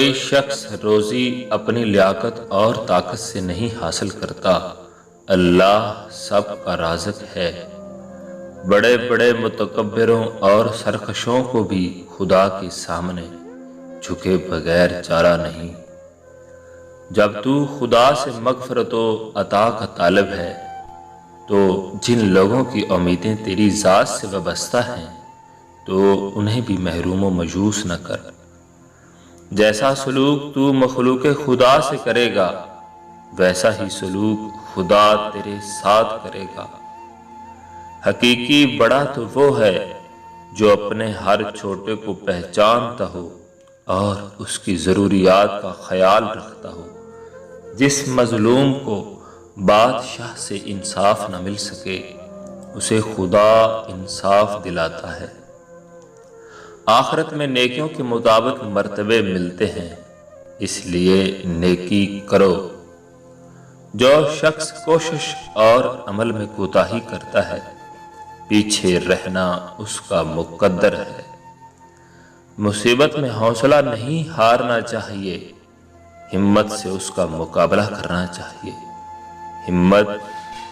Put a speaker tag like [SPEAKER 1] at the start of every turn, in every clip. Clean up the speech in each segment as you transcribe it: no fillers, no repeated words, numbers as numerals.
[SPEAKER 1] کوئی شخص روزی اپنی لیاقت اور طاقت سے نہیں حاصل کرتا، اللہ سب کا رازق ہے۔ بڑے بڑے متکبروں اور سرکشوں کو بھی خدا کے سامنے جھکے بغیر چارہ نہیں۔ جب تو خدا سے مغفرت و عطا کا طالب ہے تو جن لوگوں کی امیدیں تیری ذات سے وابستہ ہیں تو انہیں بھی محروم و مایوس نہ کر۔ جیسا سلوک تو مخلوق خدا سے کرے گا ویسا ہی سلوک خدا تیرے ساتھ کرے گا۔ حقیقی بڑا تو وہ ہے جو اپنے ہر چھوٹے کو پہچانتا ہو اور اس کی ضروریات کا خیال رکھتا ہو۔ جس مظلوم کو بادشاہ سے انصاف نہ مل سکے اسے خدا انصاف دلاتا ہے۔ آخرت میں نیکیوں کے مطابق مرتبے ملتے ہیں، اس لیے نیکی کرو۔ جو شخص کوشش اور عمل میں کوتاہی کرتا ہے پیچھے رہنا اس کا مقدر ہے۔ مصیبت میں حوصلہ نہیں ہارنا چاہیے، ہمت سے اس کا مقابلہ کرنا چاہیے۔ ہمت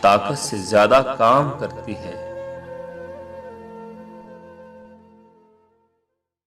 [SPEAKER 1] طاقت سے زیادہ کام کرتی ہے۔